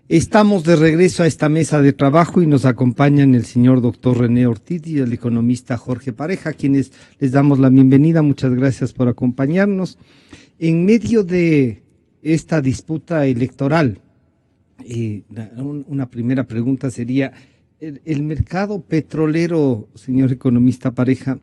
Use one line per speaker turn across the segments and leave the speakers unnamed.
Estamos de regreso a esta mesa de trabajo y nos acompañan el señor doctor René Ortiz y el economista Jorge Pareja, a quienes les damos la bienvenida. Muchas gracias por acompañarnos. En medio de esta disputa electoral, una primera pregunta sería, ¿el mercado petrolero, señor economista Pareja,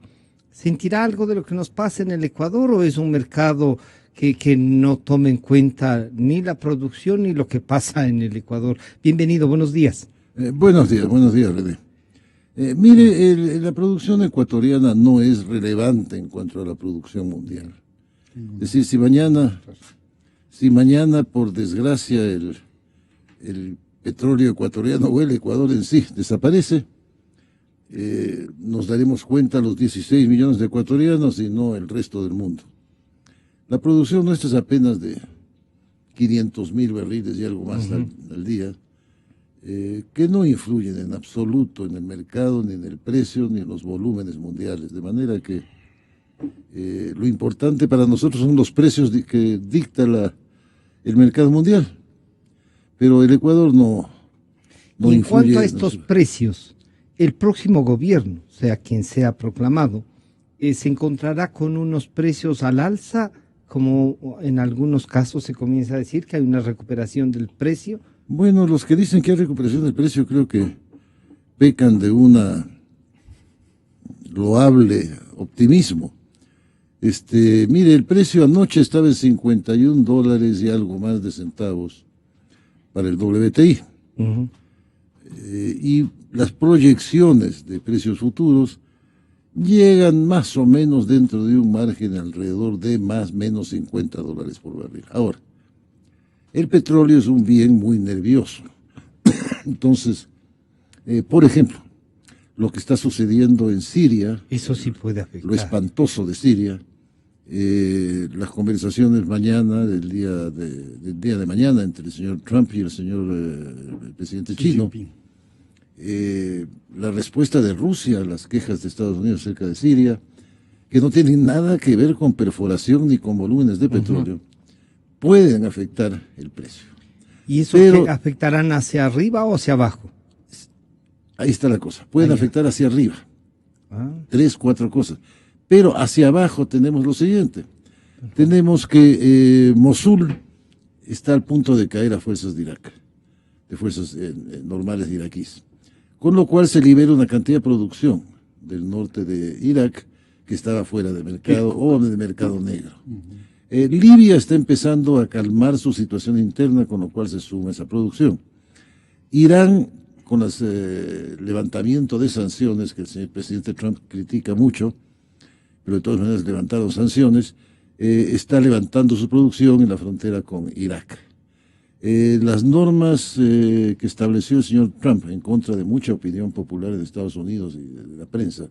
sentirá algo de lo que nos pasa en el Ecuador o es un mercado que no tome en cuenta ni la producción ni lo que pasa en el Ecuador? Bienvenido, buenos días.
Buenos días, René. Mire, la producción ecuatoriana no es relevante en cuanto a la producción mundial. Es decir, si mañana por desgracia el petróleo ecuatoriano o el Ecuador en sí desaparece, nos daremos cuenta los 16 millones de ecuatorianos y no el resto del mundo. La producción nuestra es apenas de 500.000 barriles y algo más al día, que no influyen en absoluto en el mercado, ni en el precio, ni en los volúmenes mundiales. De manera que lo importante para nosotros son los precios que dicta el mercado mundial. Pero el Ecuador no influye.
En cuanto a estos precios, el próximo gobierno, sea quien sea proclamado, se encontrará con unos precios al alza, como en algunos casos se comienza a decir que hay una recuperación del precio.
Bueno, los que dicen que hay recuperación del precio creo que pecan de una loable optimismo. Mire, el precio anoche estaba en $51 y algo más de centavos para el WTI. Y las proyecciones de precios futuros llegan más o menos dentro de un margen alrededor de más o menos $50 por barril. Ahora, el petróleo es un bien muy nervioso. Entonces, por ejemplo, lo que está sucediendo en Siria,
eso sí puede afectar.
Lo espantoso de Siria, las conversaciones del día de mañana entre el señor Trump y el presidente chino, la respuesta de Rusia a las quejas de Estados Unidos acerca de Siria, que no tienen nada que ver con perforación ni con volúmenes de petróleo, pueden afectar el precio.
¿Y eso qué afectarán hacia arriba o hacia abajo?
Ahí está la cosa, pueden afectar hacia arriba, 3, 4 cosas, pero hacia abajo tenemos lo siguiente. Tenemos que Mosul está al punto de caer a fuerzas de Irak, de fuerzas normales iraquíes, con lo cual se libera una cantidad de producción del norte de Irak que estaba fuera de mercado o de mercado negro. Libia está empezando a calmar su situación interna, con lo cual se suma esa producción. Irán, con el levantamiento de sanciones que el señor presidente Trump critica mucho, pero de todas maneras levantaron sanciones, está levantando su producción en la frontera con Irak. Las normas que estableció el señor Trump en contra de mucha opinión popular en Estados Unidos y de la prensa,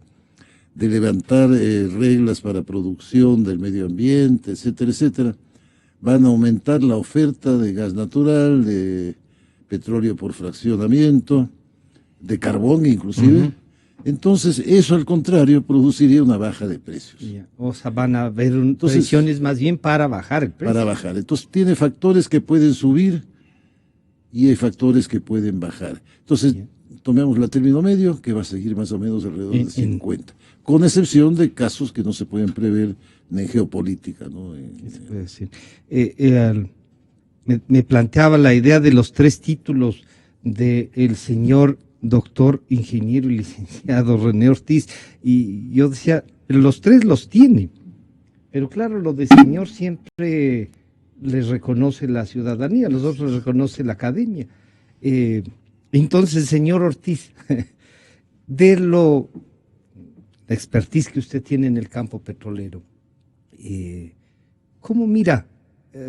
de levantar reglas para producción del medio ambiente, etcétera, etcétera, van a aumentar la oferta de gas natural, de petróleo por fraccionamiento, de carbón inclusive. Entonces, eso al contrario produciría una baja de precios.
O sea, van a haber presiones más bien para bajar el precio.
Para bajar. Entonces, tiene factores que pueden subir y hay factores que pueden bajar. Entonces, tomemos la término medio, que va a seguir más o menos alrededor de 50, con excepción de casos que no se pueden prever en geopolítica, ¿no?
Se puede decir. Me planteaba la idea de los 3 títulos del señor doctor, ingeniero y licenciado René Ortiz, y yo decía, los 3 los tiene, pero claro, lo de señor siempre les reconoce la ciudadanía, los otros reconoce la academia. Entonces, señor Ortiz, de la expertise que usted tiene en el campo petrolero, ¿cómo mira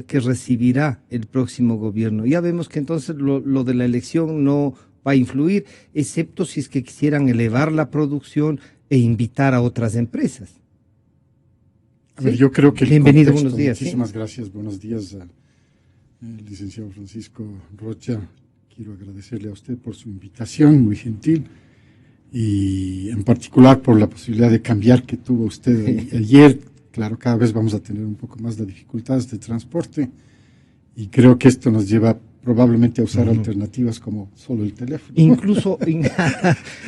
que recibirá el próximo gobierno? Ya vemos que entonces lo de la elección no va a influir, excepto si es que quisieran elevar la producción e invitar a otras empresas.
A ver, yo creo que
bienvenido, buenos días.
Muchísimas gracias, buenos días, licenciado Francisco Rocha. Quiero agradecerle a usted por su invitación, muy gentil, y en particular por la posibilidad de cambiar que tuvo usted ayer. Claro, cada vez vamos a tener un poco más de dificultades de transporte, y creo que esto nos lleva probablemente a usar alternativas como solo el teléfono.
Incluso,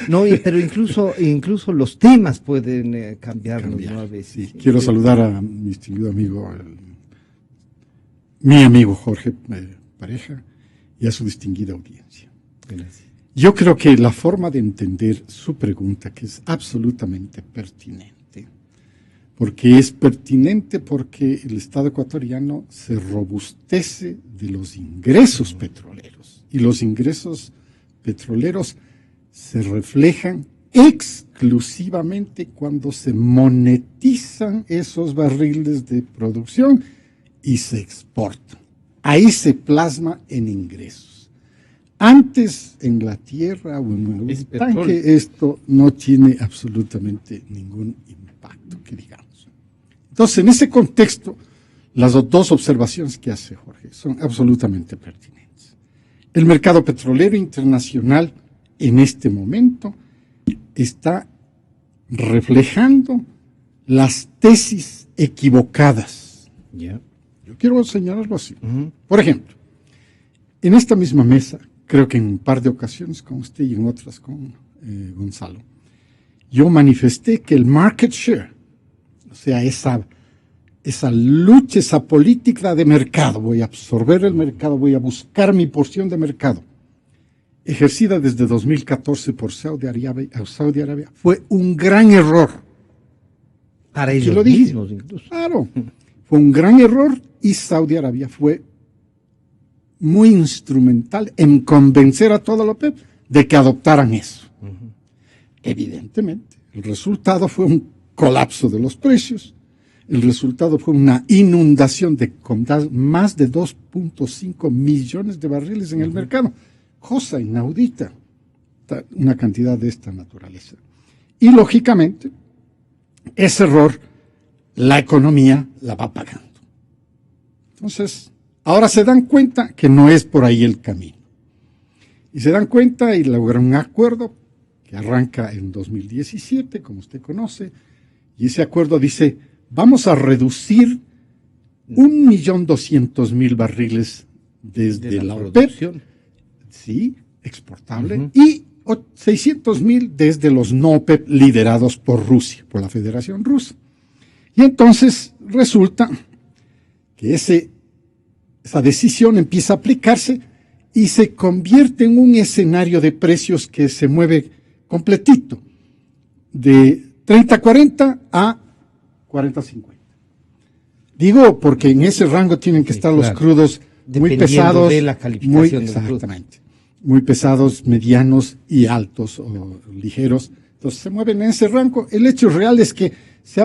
no, pero incluso los temas pueden cambiarnos, ¿no? A veces.
Sí. Quiero saludar a mi distinguido amigo, mi amigo Jorge Pareja, y a su distinguida audiencia.
Gracias.
Yo creo que la forma de entender su pregunta, que es absolutamente pertinente, porque es pertinente porque el Estado ecuatoriano se robustece de los ingresos petroleros, y los ingresos petroleros se reflejan exclusivamente cuando se monetizan esos barriles de producción y se exportan. Ahí se plasma en ingresos. Antes, en la tierra o en el tanque, esto no tiene absolutamente ningún impacto, que digamos. Entonces, en ese contexto, las dos observaciones que hace Jorge son absolutamente pertinentes. El mercado petrolero internacional en este momento está reflejando las tesis equivocadas.
Yeah.
Yo quiero señalarlo así. Por ejemplo, en esta misma mesa, creo que en un par de ocasiones con usted y en otras con Gonzalo, yo manifesté que el market share, o sea, esa lucha, esa política de mercado, voy a absorber el mercado, voy a buscar mi porción de mercado, ejercida desde 2014 por Saudi Arabia, fue un gran error.
Para ellos mismos, incluso.
Claro, fue un gran error y Saudi Arabia fue muy instrumental en convencer a toda la OPEP de que adoptaran eso. Evidentemente, el resultado fue un colapso de los precios, el resultado fue una inundación de más de 2.5 millones de barriles en el mercado, cosa inaudita, una cantidad de esta naturaleza. Y lógicamente, ese error, la economía la va pagando. Entonces, ahora se dan cuenta que no es por ahí el camino. Y se dan cuenta y logran un acuerdo que arranca en 2017, como usted conoce, y ese acuerdo dice, vamos a reducir 1.200.000 barriles desde la OPEP, sí, exportable, y 600.000 desde los no OPEP liderados por Rusia, por la Federación Rusa. Y entonces resulta que esa decisión empieza a aplicarse y se convierte en un escenario de precios que se mueve completito, de 30-40 a 40-50. Digo, porque en ese rango tienen que estar los crudos muy pesados,
de la calificación
exactamente, muy pesados, medianos y altos o ligeros. Entonces se mueven en ese rango. El hecho real es que se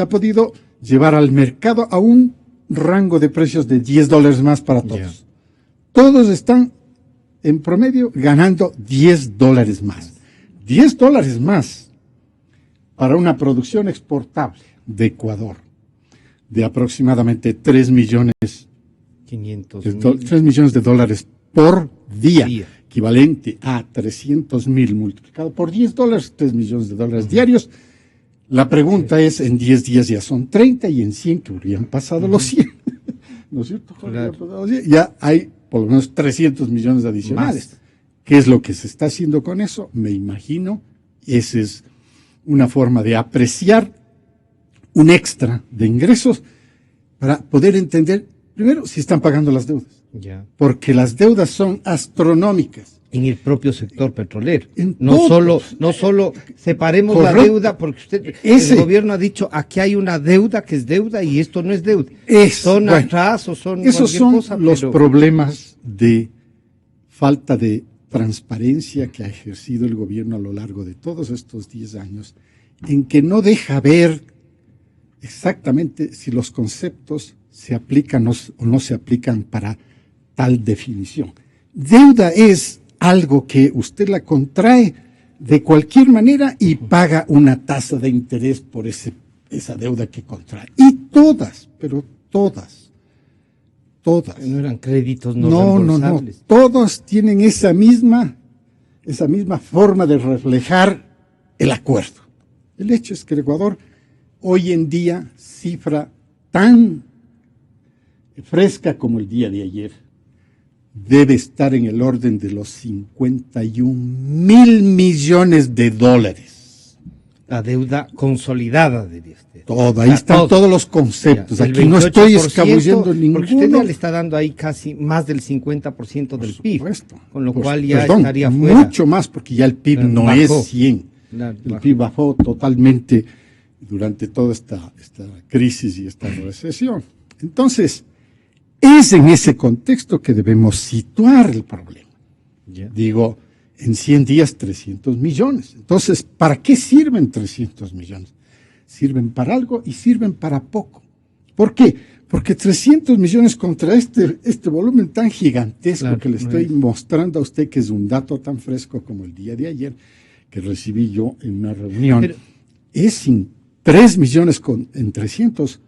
ha podido llevar al mercado a un rango de precios de $10 más para todos. Yeah. Todos están en promedio ganando $10 más. $10 más para una producción exportable de Ecuador de aproximadamente 3 millones de dólares por día, equivalente a 300.000 multiplicado por $10, 3 millones de dólares diarios. La pregunta es, en 10 días ya son 30 y en 100 que habrían pasado los 100. ¿No es cierto? Claro. Ya hay por lo menos 300 millones adicionales. ¿Qué es lo que se está haciendo con eso? Me imagino, esa es una forma de apreciar un extra de ingresos para poder entender, primero, si están pagando las deudas.
Ya.
Porque las deudas son astronómicas.
En el propio sector petrolero. No solo separemos correcto. La deuda, porque el gobierno ha dicho, aquí hay una deuda que es deuda y esto no es deuda. Son atrasos, son
esos son cosa, los problemas de falta de transparencia que ha ejercido el gobierno a lo largo de todos estos 10 años, en que no deja ver exactamente si los conceptos se aplican o no se aplican para tal definición. Deuda es algo que usted la contrae de cualquier manera y paga una tasa de interés por esa deuda que contrae. Y todas, pero todas.
No eran créditos no reembolsables.
No. Todos tienen esa misma forma de reflejar el acuerdo. El hecho es que el Ecuador hoy en día cifra tan fresca como el día de ayer, debe estar en el orden de los 51.000 millones de dólares.
La deuda consolidada, diría usted.
Todo, ahí están todos los conceptos.
Ya,
aquí no estoy escabullendo ninguno.
Porque usted ya le está dando ahí casi más del 50% del PIB. Con lo cual ya estaría fuera.
Mucho más, porque ya el PIB no
bajó.
es 100. El PIB bajó totalmente durante toda esta crisis y esta recesión. Entonces, es en ese contexto que debemos situar el problema. Digo, en 100 días 300 millones. Entonces, ¿para qué sirven 300 millones? Sirven para algo y sirven para poco. ¿Por qué? Porque 300 millones contra este volumen tan gigantesco que le estoy mostrando a usted, que es un dato tan fresco como el día de ayer, que recibí yo en una reunión, es sin 3 millones en 300,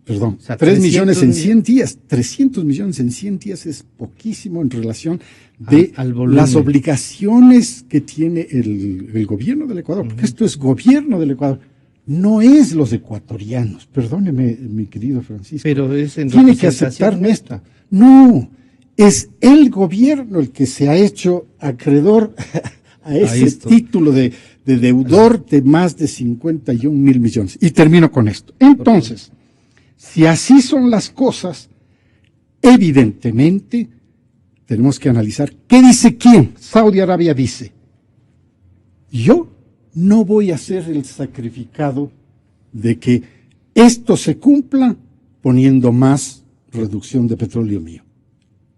perdón, o sea, 3 millones en 100 días. 300 millones en 100 días es poquísimo en relación de las obligaciones que tiene el gobierno del Ecuador, porque esto es gobierno del Ecuador, no es los ecuatorianos. Perdóneme, mi querido Francisco.
Pero es en
tiene que aceptarme esto. No, es el gobierno el que se ha hecho acreedor a ese título de deudor de más de 51.000 millones. Y termino con esto. Entonces, si así son las cosas, evidentemente tenemos que analizar qué dice quién. Saudi Arabia dice, yo no voy a ser el sacrificado de que esto se cumpla poniendo más reducción de petróleo mío.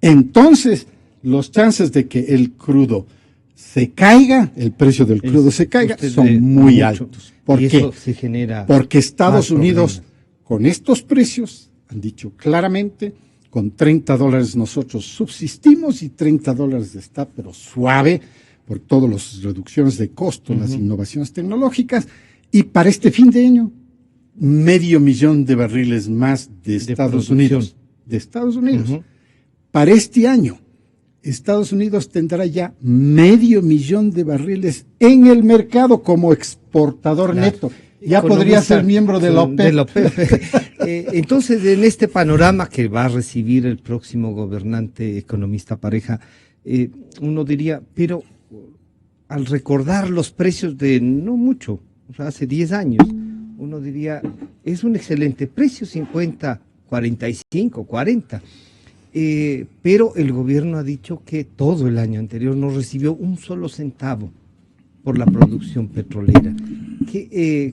Entonces, los chances de que el crudo se caiga, el precio del crudo se caiga, son muy altos. ¿Por qué? Porque Estados Unidos, con estos precios, han dicho claramente, con $30 nosotros subsistimos y $30 está, pero suave, por todas las reducciones de costo, las innovaciones tecnológicas, y para este fin de año, 500,000 de barriles más de Estados Unidos. De Estados Unidos. Para este año, Estados Unidos tendrá ya 500,000 de barriles en el mercado como exportador neto. Ya podría ser miembro de la OPEP.
Entonces, en este panorama que va a recibir el próximo gobernante economista Pareja, uno diría, pero al recordar los precios de no mucho, o sea, hace 10 años, uno diría, es un excelente precio, 50, 45, 40. Pero el gobierno ha dicho que todo el año anterior no recibió un solo centavo por la producción petrolera.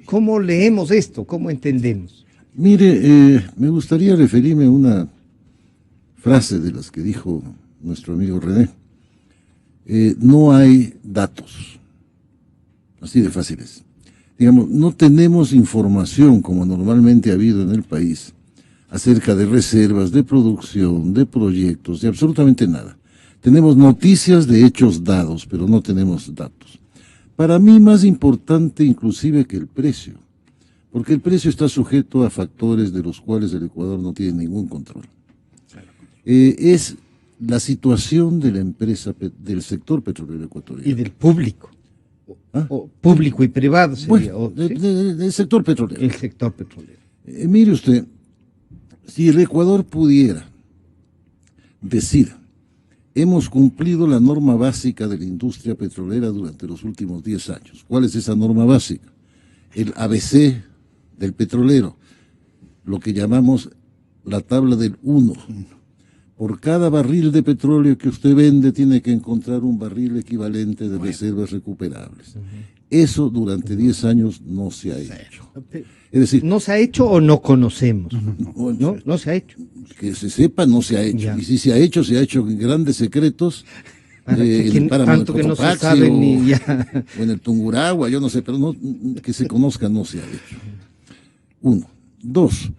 ¿Cómo leemos esto? ¿Cómo entendemos?
Mire, me gustaría referirme a una frase de las que dijo nuestro amigo René. No hay datos, así de fáciles. Digamos, no tenemos información como normalmente ha habido en el país acerca de reservas, de producción, de proyectos, de absolutamente nada. Tenemos noticias de hechos dados, pero no tenemos datos. Para mí más importante inclusive que el precio, porque el precio está sujeto a factores de los cuales el Ecuador no tiene ningún control. Es la situación de la empresa, del sector petrolero ecuatoriano.
Y del público.
¿Ah?
O público y privado sería.
Bueno, del sector petrolero.
El sector petrolero.
Mire usted, si el Ecuador pudiera decir, hemos cumplido la norma básica de la industria petrolera durante los últimos 10 años. ¿Cuál es esa norma básica? El ABC del petrolero, lo que llamamos la tabla del 1. Por cada barril de petróleo que usted vende, tiene que encontrar un barril equivalente de reservas recuperables. Eso durante 10 años no se ha hecho. Es decir,
¿no se ha hecho o no conocemos? No se ha hecho.
Que se sepa, no se ha hecho. Ya. Y si se ha hecho en grandes secretos.
Tanto que no se sabe ni ya.
O en el Tungurahua, yo no sé, pero no, que se conozca no se ha hecho. 1. 2.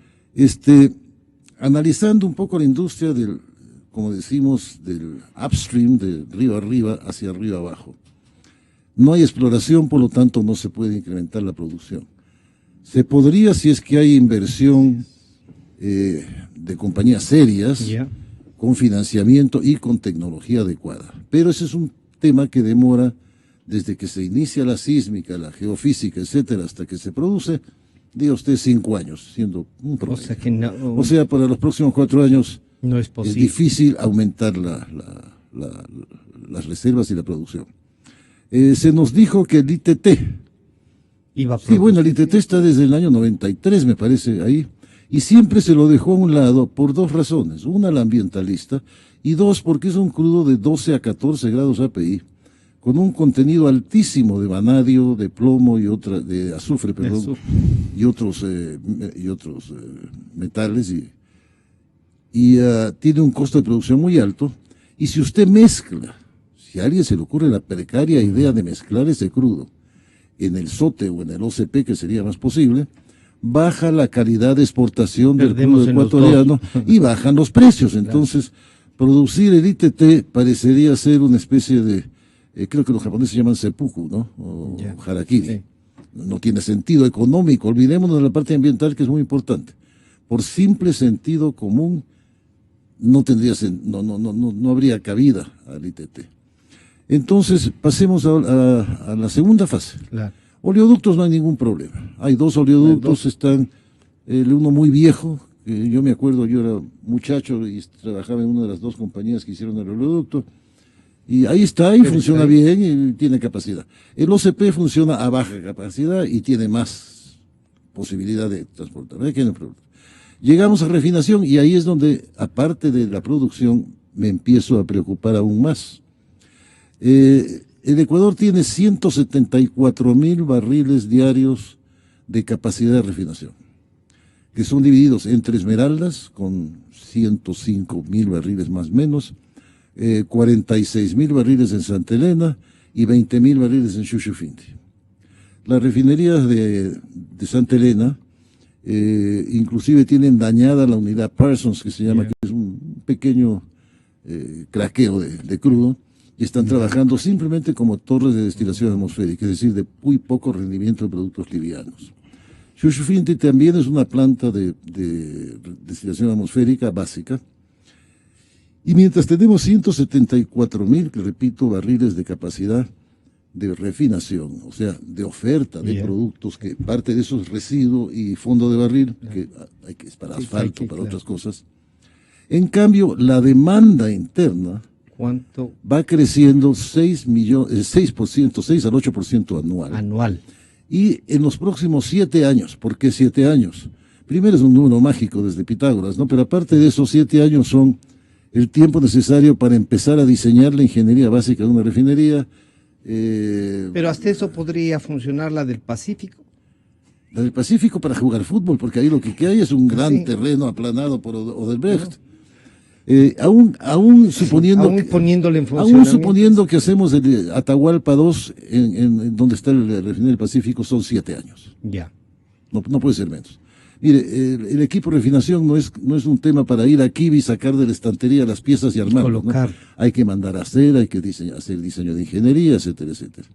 Analizando un poco la industria del, como decimos, del upstream, de río arriba hacia río abajo. No hay exploración, por lo tanto no se puede incrementar la producción. Se podría, si es que hay inversión de compañías serias, con financiamiento y con tecnología adecuada. Pero ese es un tema que demora desde que se inicia la sísmica, la geofísica, etcétera, hasta que se produce, diga usted 5 años, siendo un problema. O sea, para los próximos 4 años
No es
es
posible.
difícil aumentar las reservas y la producción. Se nos dijo que el ITT,
Iba a
sí, bueno, el
producir.
ITT está desde el año 93, me parece, ahí, y siempre se lo dejó a un lado por dos razones. Una, la ambientalista, y dos, porque es un crudo de 12 a 14 grados API, con un contenido altísimo de vanadio, de plomo y de azufre, perdón,
Azufre.
y otros metales, y tiene un costo de producción muy alto. Y si usted mezcla, si a alguien se le ocurre la precaria idea de mezclar ese crudo en el SOTE o en el OCP, que sería más posible, baja la calidad de exportación del
Perdemos
crudo
en los
ecuatoriano y bajan los precios. Entonces, producir el ITT parecería ser una especie de, creo que los japoneses llaman seppuku, ¿no? O harakiri.
Sí.
No tiene sentido económico. Olvidémonos de la parte ambiental, que es muy importante. Por simple sentido común, no habría cabida al ITT. Entonces, pasemos a la segunda fase.
Claro.
Oleoductos no hay ningún problema. Hay dos oleoductos, están uno muy viejo, que yo me acuerdo, yo era muchacho y trabajaba en una de las dos compañías que hicieron el oleoducto, y ahí está, y
Pero
funciona
ahí
bien y tiene capacidad. El OCP funciona a baja capacidad y tiene más posibilidad de transportar. No hay problema. Llegamos a refinación y ahí es donde, aparte de la producción, me empiezo a preocupar aún más. El Ecuador tiene 174.000 barriles diarios de capacidad de refinación, que son divididos entre Esmeraldas, con 105.000 barriles más o menos, 46.000 barriles en Santa Elena y 20.000 barriles en Shushufindi. Las refinerías de Santa Elena inclusive tienen dañada la unidad Parsons, que se llama, que es un pequeño craqueo de crudo, y están trabajando simplemente como torres de destilación atmosférica, es decir, de muy poco rendimiento de productos livianos. Shushufindi también es una planta de destilación atmosférica básica, y mientras tenemos 174.000, que repito, barriles de capacidad de refinación, o sea, de oferta de productos, que parte de eso es residuo y fondo de barril, que es para asfalto, para otras cosas. En cambio, la demanda interna va creciendo 6% al 8% anual. Y en los próximos 7 años, ¿por qué 7 años? Primero es un número mágico desde Pitágoras, ¿no? Pero aparte de esos 7 años son el tiempo necesario para empezar a diseñar la ingeniería básica de una refinería.
Pero hasta eso podría funcionar la del Pacífico.
La del Pacífico para jugar fútbol, porque ahí lo que hay es un gran terreno aplanado por Odebrecht. Aún suponiendo aún suponiendo que hacemos el Atahualpa 2 en donde está el refinería del Pacífico, son 7 años.
Ya.
No puede ser menos. Mire, el equipo de refinación no es un tema para ir a Kiwi, sacar de la estantería las piezas y armarlas, ¿no? Hay que mandar a hacer, hay que hacer diseño de ingeniería, etcétera, etcétera.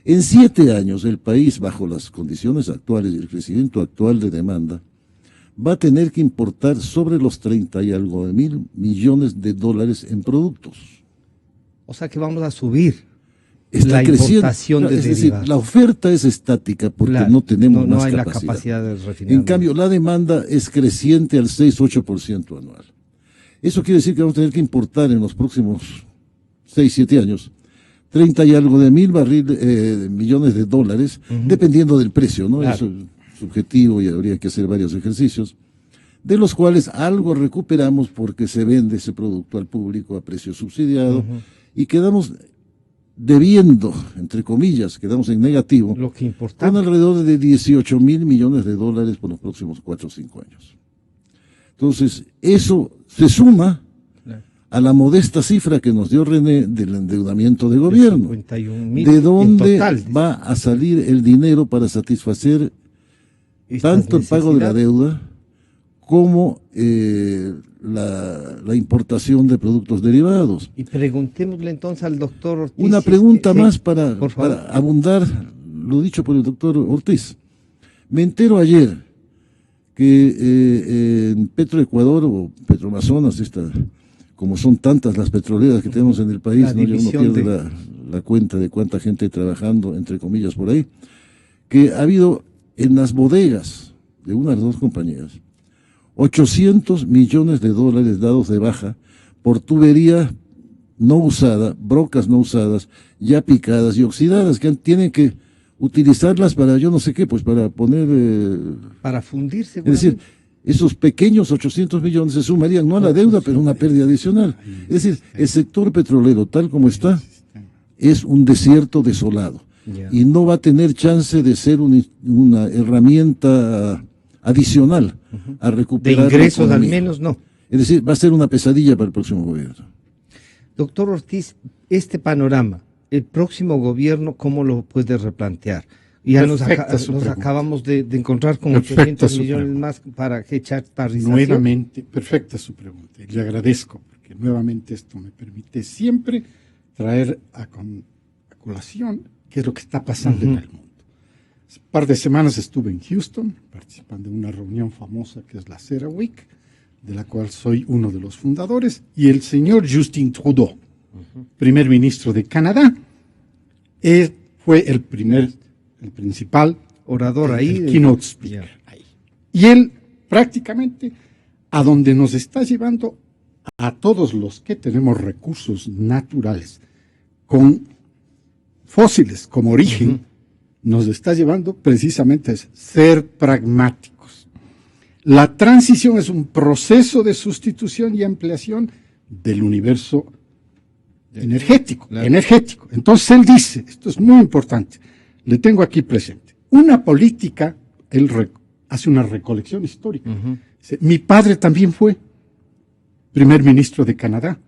En 7 años, el país, bajo las condiciones actuales y el crecimiento actual de demanda, va a tener que importar sobre los 30 y algo de mil millones de dólares en productos.
O sea que vamos a subir
la
importación de derivados.
Es decir, la oferta es estática porque no tenemos más
hay
capacidad.
la capacidad de refinar.
En cambio, la demanda es creciente al 6-8% anual. Eso quiere decir que vamos a tener que importar en los próximos 6-7 años 30 y algo de millones de dólares, dependiendo del precio, ¿no? Claro. Eso es subjetivo y habría que hacer varios ejercicios, de los cuales algo recuperamos porque se vende ese producto al público a precio subsidiado y quedamos debiendo, entre comillas, quedamos en negativo,
lo que importamos,
con alrededor de 18.000 millones de dólares por los próximos 4 o 5 años. Entonces, eso se suma a la modesta cifra que nos dio René del endeudamiento de gobierno. ¿De dónde va a salir el dinero para satisfacer tanto el pago de la deuda como la importación de productos derivados?
Y preguntémosle entonces al doctor Ortiz.
Una pregunta más para abundar lo dicho por el doctor Ortiz. Me entero ayer que en Petroecuador o Petroamazonas, como son tantas las petroleras que tenemos en el país, ¿no? Ya uno pierde la cuenta de cuánta gente hay trabajando, entre comillas, por ahí, que ha habido en las bodegas de una de las dos compañías 800 millones de dólares dados de baja por tubería no usada, brocas no usadas, ya picadas y oxidadas, que tienen que utilizarlas para yo no sé qué, pues para poner...
para fundirse.
Es decir, esos pequeños 800 millones se sumarían no a la deuda, pero a una pérdida adicional. Es decir, el sector petrolero tal como está es un desierto desolado y no va a tener chance de ser una herramienta adicional a recuperar
de ingresos al menos no.
Es decir, va a ser una pesadilla para el próximo gobierno.
Doctor Ortiz, este panorama, el próximo gobierno, ¿cómo lo puede replantear? Ya nos acabamos de encontrar con 800 millones más para echar tarrización.
Nuevamente, perfecta su pregunta. Y le agradezco, porque nuevamente esto me permite siempre traer a colación qué es lo que está pasando en el mundo. Hace un par de semanas estuve en Houston, participando en una reunión famosa que es la CERAWeek, de la cual soy uno de los fundadores, y el señor Justin Trudeau, primer ministro de Canadá, fue el principal
orador ahí,
el keynote speaker ahí. Y él prácticamente a donde nos está llevando a todos los que tenemos recursos naturales con fósiles como origen, nos está llevando precisamente a ser pragmáticos. La transición es un proceso de sustitución y ampliación del universo energético. Entonces él dice, esto es muy importante, le tengo aquí presente, una política, él hace una recolección histórica. Dice, mi padre también fue primer ministro de Canadá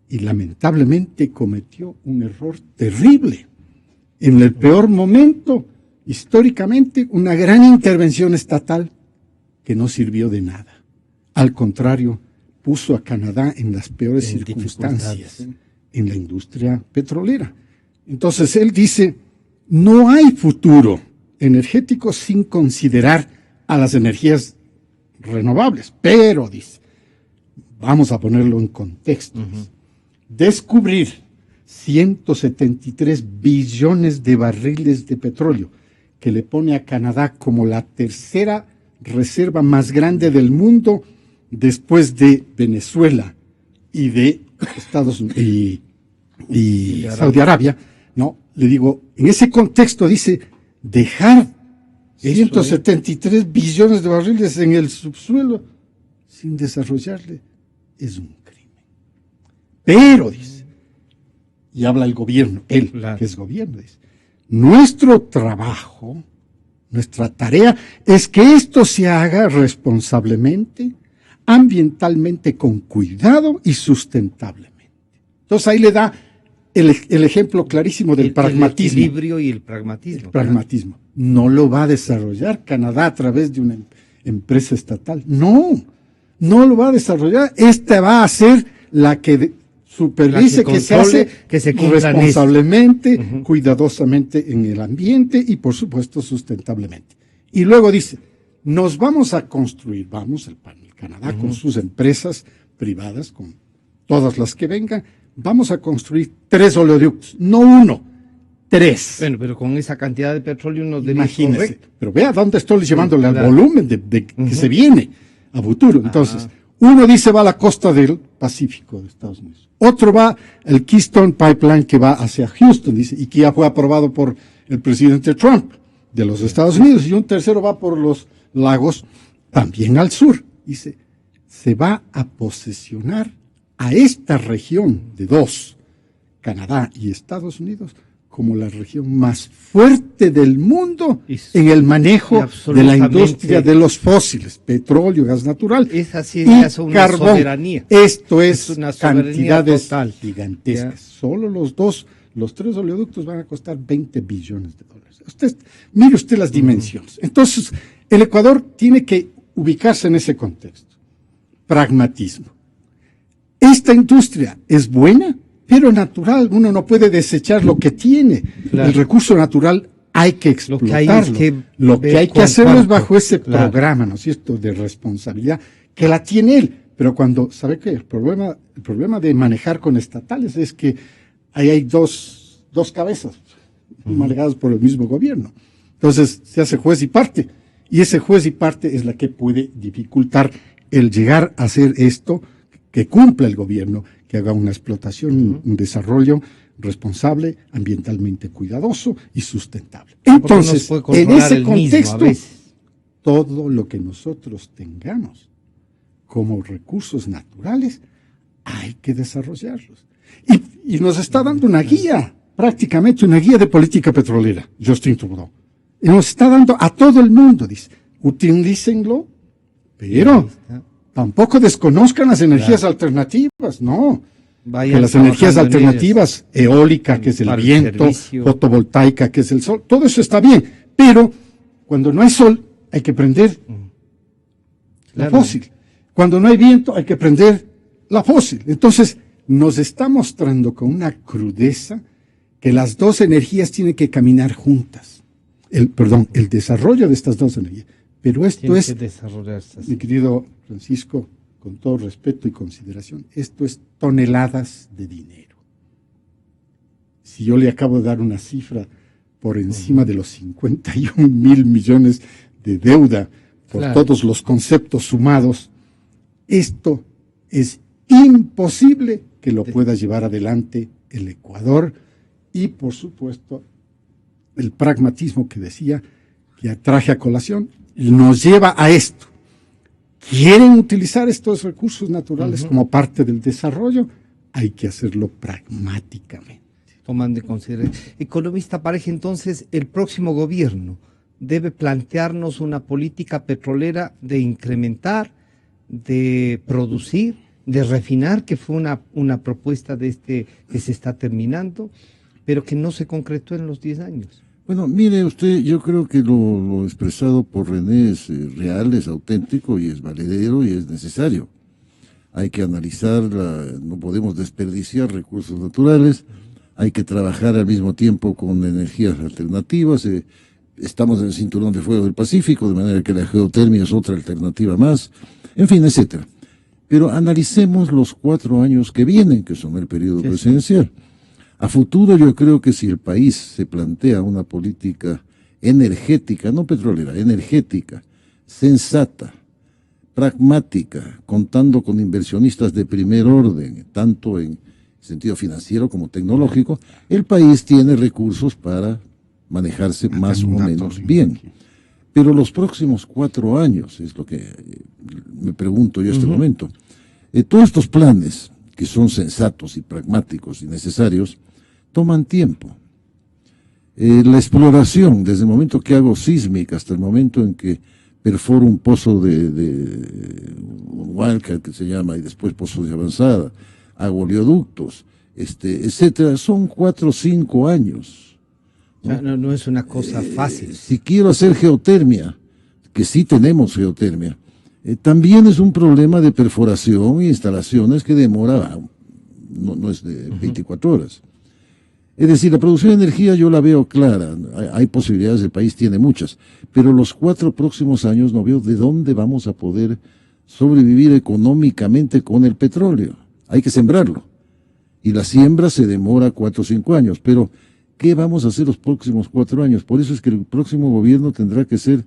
y lamentablemente cometió un error terrible. En el peor momento, históricamente, una gran intervención estatal que no sirvió de nada. Al contrario, puso a Canadá en las peores circunstancias en la industria petrolera. Entonces él dice, no hay futuro energético sin considerar a las energías renovables, pero dice, vamos a ponerlo en contexto, descubrir 173 billones de barriles de petróleo que le pone a Canadá como la tercera reserva más grande del mundo después de Venezuela y de Estados Unidos y Saudi Arabia, no, le digo, en ese contexto dice, dejar 173 billones de barriles en el subsuelo sin desarrollarle es un crimen. Pero, dice, y habla el gobierno, él, que es gobierno, dice, nuestro trabajo, nuestra tarea es que esto se haga responsablemente, ambientalmente con cuidado y sustentablemente. Entonces ahí le da el ejemplo clarísimo del pragmatismo.
El equilibrio y el pragmatismo.
El pragmatismo. No lo va a desarrollar Canadá a través de una empresa estatal. No lo va a desarrollar. Esta va a ser la que supervise que se hace responsablemente, cuidadosamente en el ambiente y por supuesto sustentablemente. Y luego dice, nos vamos a construir, el Canadá con sus empresas privadas, con todas las que vengan, vamos a construir 3 oleoductos, no 1, 3.
Bueno, pero con esa cantidad de petróleo uno debe
Imagínese, pero vea dónde estoy llevándole al volumen de que se viene a futuro. Entonces, uno dice va a la costa del Pacífico de Estados Unidos. Otro va el Keystone Pipeline que va hacia Houston, dice, y que ya fue aprobado por el presidente Trump de los Estados Unidos. Y un tercero va por los lagos, también al sur. Dice, se va a posesionar a esta región de 2, Canadá y Estados Unidos, como la región más fuerte del mundo en el manejo de la industria de los fósiles, petróleo, gas natural y carbón. Soberanía. Esto es una cantidades gigantescas. Solo los 3 oleoductos van a costar 20 billones de dólares. Mire usted las dimensiones. Entonces, el Ecuador tiene que ubicarse en ese contexto. Pragmatismo. Esta industria es buena, pero natural. Uno no puede desechar lo que tiene. Claro. El recurso natural hay que explotarlo. Lo que hay que hacerlo es bajo ese programa, ¿no es cierto?, de responsabilidad, que la tiene él. Pero cuando, ¿sabe qué? El problema de manejar con estatales es que ahí hay dos cabezas manejadas por el mismo gobierno. Entonces se hace juez y parte. Y ese juez y parte es la que puede dificultar el llegar a hacer esto, que cumpla el gobierno, que haga una explotación, un desarrollo responsable, ambientalmente cuidadoso y sustentable. Entonces, en ese contexto, todo lo que nosotros tengamos como recursos naturales, hay que desarrollarlos. Y nos está dando una guía, prácticamente una guía de política petrolera, Justin Trudeau. Y nos está dando a todo el mundo, dice, utilícenlo, pero tampoco desconozcan las energías alternativas, no. Que las energías alternativas, eólica, que es el viento, fotovoltaica, que es el sol, todo eso está bien, pero cuando no hay sol, hay que prender la fósil. Cuando no hay viento, hay que prender la fósil. Entonces, nos está mostrando con una crudeza que las dos energías tienen que caminar juntas. El desarrollo de estas dos energías. Pero esto es, mi querido Francisco, con todo respeto y consideración, esto es toneladas de dinero. Si yo le acabo de dar una cifra por encima de los 51,000 millones de deuda por todos los conceptos sumados, esto es imposible que lo pueda llevar adelante el Ecuador y, por supuesto, el pragmatismo que decía, que traje a colación, nos lleva a esto. ¿Quieren utilizar estos recursos naturales como parte del desarrollo? Hay que hacerlo pragmáticamente.
Tomando en consideración. Economista Pareja, entonces, el próximo gobierno debe plantearnos una política petrolera de incrementar, de producir, de refinar, que fue una propuesta de que se está terminando, pero que no se concretó en los 10 años.
Bueno, mire usted, yo creo que lo expresado por René es real, es auténtico y es valedero y es necesario. Hay que analizar, no podemos desperdiciar recursos naturales, hay que trabajar al mismo tiempo con energías alternativas. Estamos en el cinturón de fuego del Pacífico, de manera que la geotermia es otra alternativa más, en fin, etcétera. Pero analicemos los 4 años que vienen, que son el periodo presidencial. A futuro yo creo que si el país se plantea una política energética, no petrolera, energética, sensata, pragmática, contando con inversionistas de primer orden, tanto en sentido financiero como tecnológico, el país tiene recursos para manejarse más o menos bien. Pero los próximos 4 años, es lo que me pregunto yo en este momento, todos estos planes, que son sensatos y pragmáticos y necesarios, toman tiempo. La exploración, desde el momento que hago sísmica hasta el momento en que perforo un pozo de Wildcat, que se llama, y después pozos de avanzada, hago oleoductos, etcétera, son 4 o 5 años.
No es una cosa fácil.
Si quiero hacer geotermia, que sí tenemos geotermia, también es un problema de perforación e instalaciones que demora, no es de 24 horas. Es decir, la producción de energía yo la veo clara, hay posibilidades, el país tiene muchas, pero los 4 próximos años no veo de dónde vamos a poder sobrevivir económicamente con el petróleo. Hay que sembrarlo, y la siembra se demora 4 o 5 años, pero ¿qué vamos a hacer los próximos 4 años? Por eso es que el próximo gobierno tendrá que ser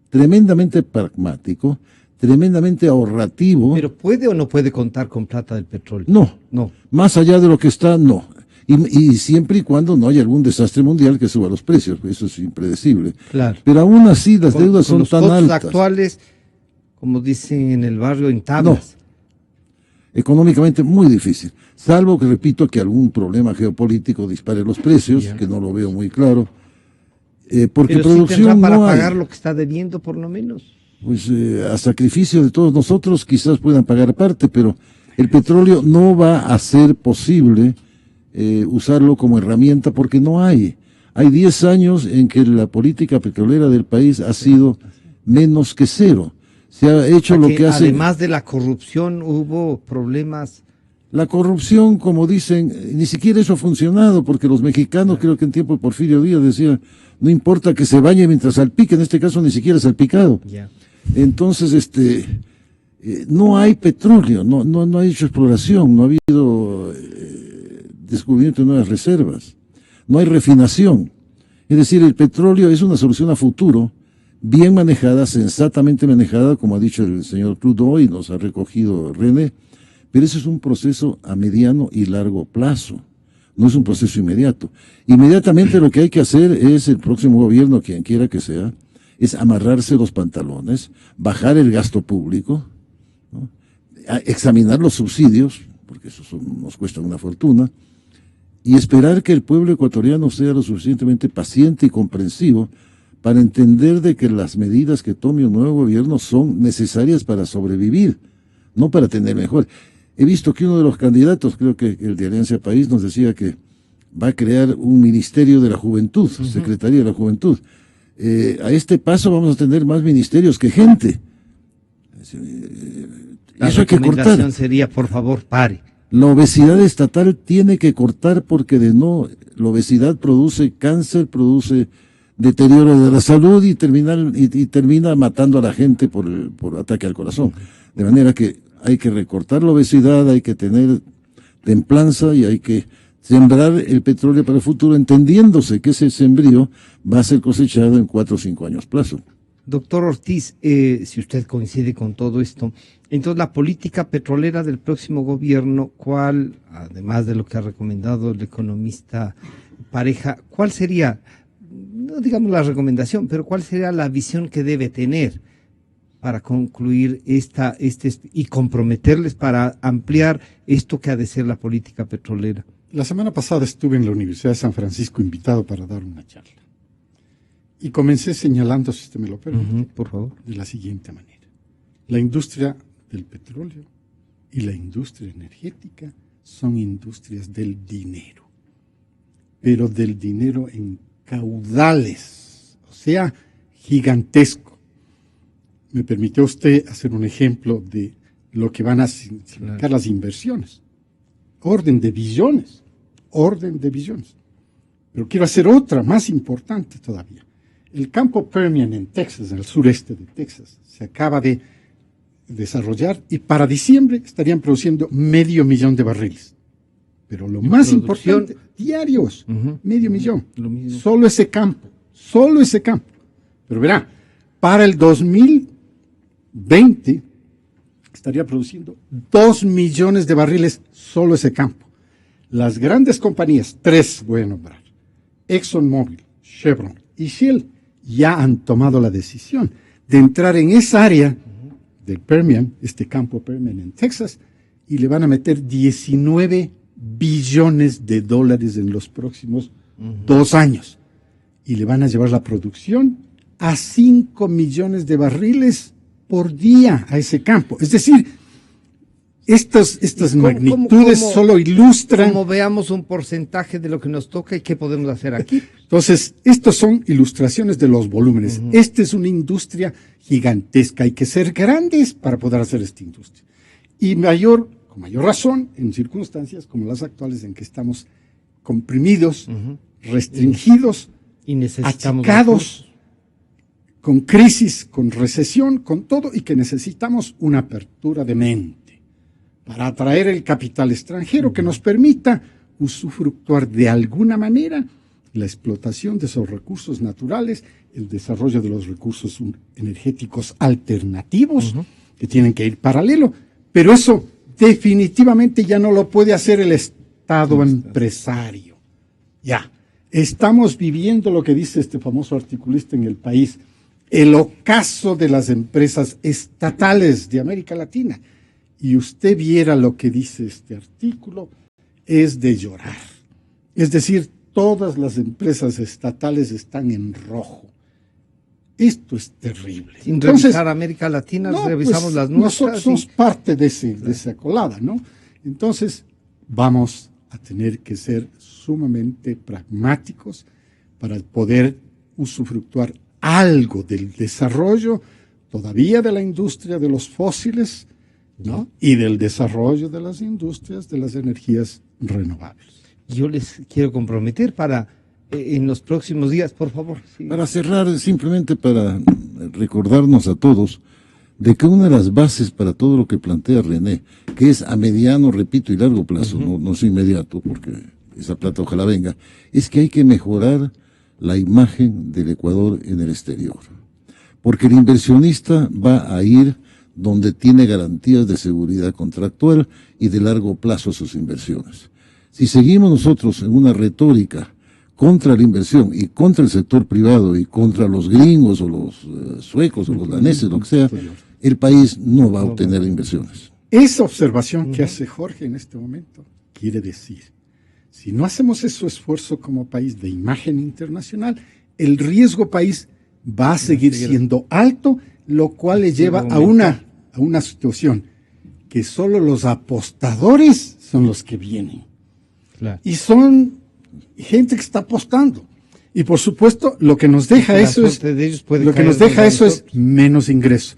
tremendamente pragmático, tremendamente ahorrativo.
¿Pero puede o no puede contar con plata del petróleo?
No. Más allá de lo que está, no. Y siempre y cuando no haya algún desastre mundial que suba los precios, eso es impredecible.
Claro.
Pero aún así las deudas son tan altas.
Los costos actuales, como dicen en el barrio, en tablas.
No. Económicamente muy difícil. Salvo que, repito, que algún problema geopolítico dispare los precios, que no lo veo muy claro. Porque
pero
producción
sí tendrá para
no hay.
Pagar lo que está debiendo, por lo menos.
Pues a sacrificio de todos nosotros quizás puedan pagar parte, pero el petróleo no va a ser posible usarlo como herramienta porque no hay. Hay 10 años en que la política petrolera del país ha sido menos que cero. Se ha hecho lo que hace.
Además de la corrupción hubo problemas.
La corrupción, como dicen, ni siquiera eso ha funcionado, porque los mexicanos, creo que en tiempo de Porfirio Díaz decían, no importa que se bañe mientras salpique, en este caso ni siquiera salpicado. Entonces, no hay petróleo, no ha hecho exploración, no ha habido descubrimiento de nuevas reservas, no hay refinación. Es decir, el petróleo es una solución a futuro, bien manejada, sensatamente manejada, como ha dicho el señor Trudeau y nos ha recogido René, pero ese es un proceso a mediano y largo plazo, no es un proceso inmediato. Inmediatamente lo que hay que hacer es, el próximo gobierno, quien quiera que sea, es amarrarse los pantalones, bajar el gasto público, ¿no? Examinar los subsidios, porque nos cuestan una fortuna, y esperar que el pueblo ecuatoriano sea lo suficientemente paciente y comprensivo para entender de que las medidas que tome un nuevo gobierno son necesarias para sobrevivir, no para tener mejor. He visto que uno de los candidatos, creo que el de Alianza País, nos decía que va a crear un ministerio de la juventud, Secretaría de la Juventud. A este paso vamos a tener más ministerios que gente.
Eso hay que cortar. La recomendación sería, por favor, pare.
La obesidad estatal tiene que cortar porque de no, la obesidad produce cáncer, produce deterioro de la salud y termina matando a la gente por ataque al corazón. De manera que hay que recortar la obesidad, hay que tener templanza y hay que sembrar el petróleo para el futuro, entendiéndose que ese sembrío va a ser cosechado en 4 o 5 años plazo.
Doctor Ortiz, si usted coincide con todo esto, entonces la política petrolera del próximo gobierno, ¿cuál, además de lo que ha recomendado el economista Pareja, cuál sería, no digamos la recomendación, pero cuál sería la visión que debe tener para concluir y comprometerles para ampliar esto que ha de ser la política petrolera?
La semana pasada estuve en la Universidad de San Francisco invitado para dar una charla. Y comencé señalando, si usted me lo permite,
por favor,
de la siguiente manera. La industria del petróleo y la industria energética son industrias del dinero, pero del dinero en caudales, o sea, gigantesco. Me permitió usted hacer un ejemplo de lo que van a significar las inversiones. Orden de billones. Pero quiero hacer otra más importante todavía. El campo Permian en Texas, en el sureste de Texas, se acaba de desarrollar y para diciembre estarían produciendo 500,000 de barriles. Pero lo más importante, diarios, 500,000. Solo ese campo. Pero verá, para el 2020 estaría produciendo 2 millones de barriles solo ese campo. Las grandes compañías, 3 voy a nombrar, ExxonMobil, Chevron y Shell, ya han tomado la decisión de entrar en esa área del Permian, este campo Permian en Texas, y le van a meter 19 billones de dólares en los próximos 2 años. Y le van a llevar la producción a 5 millones de barriles por día a ese campo. Es decir, estas magnitudes solo ilustran...
Como veamos un porcentaje de lo que nos toca y qué podemos hacer aquí.
Entonces, estos son ilustraciones de los volúmenes. Esta es una industria gigantesca. Hay que ser grandes para poder hacer esta industria. Y con mayor razón, en circunstancias como las actuales en que estamos comprimidos, restringidos,
y necesitamos
achicados, con crisis, con recesión, con todo, y que necesitamos una apertura de mente para atraer el capital extranjero que nos permita usufructuar de alguna manera la explotación de esos recursos naturales, el desarrollo de los recursos energéticos alternativos, que tienen que ir paralelo, pero eso definitivamente ya no lo puede hacer el Estado empresario. Ya, estamos viviendo lo que dice este famoso articulista en El País, el ocaso de las empresas estatales de América Latina. Y usted viera lo que dice este artículo, es de llorar. Es decir, todas las empresas estatales están en rojo. Esto es terrible.
Sin revisar América Latina, revisamos las nuestras.
Nosotros somos parte de esa colada, ¿no? Entonces, vamos a tener que ser sumamente pragmáticos para poder usufructuar algo del desarrollo todavía de la industria de los fósiles, ¿no? Y del desarrollo de las industrias de las energías renovables.
Yo les quiero comprometer para en los próximos días, por favor. Sí.
Para cerrar, simplemente para recordarnos a todos de que una de las bases para todo lo que plantea René, que es a mediano, repito, y largo plazo, no es inmediato, porque esa plata ojalá venga, es que hay que mejorar la imagen del Ecuador en el exterior. porque el inversionista va a ir donde tiene garantías de seguridad contractual y de largo plazo a sus inversiones. Si seguimos nosotros en una retórica contra la inversión y contra el sector privado y contra los gringos o los suecos o los daneses, lo que sea, el país no va a obtener inversiones.
Esa observación que hace Jorge en este momento quiere decir, si no hacemos ese esfuerzo como país de imagen internacional, el riesgo país va a seguir siendo alto, lo cual le lleva a una situación que solo los apostadores son los que vienen. Claro. Y son gente que está apostando. Y por supuesto, lo que nos deja eso es menos ingreso.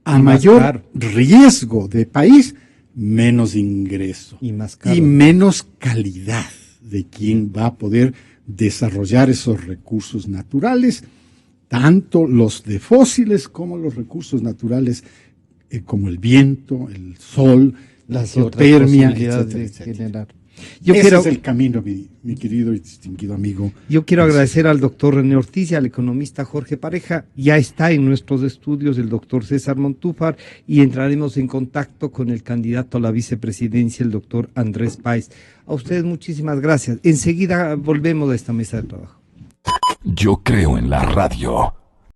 A mayor riesgo de país, menos ingreso. Y menos calidad de quien va a poder desarrollar esos recursos naturales, tanto los de fósiles como los recursos naturales, como el sol, la geotermia, etcétera. Ese es el camino, mi querido y distinguido amigo.
Yo quiero agradecer al doctor René Ortiz y al economista Jorge Pareja. Ya está en nuestros estudios el doctor César Montúfar y entraremos en contacto con el candidato a la vicepresidencia, el doctor Andrés Páez. A ustedes muchísimas gracias. Enseguida volvemos a esta mesa de trabajo.
Yo creo en la radio.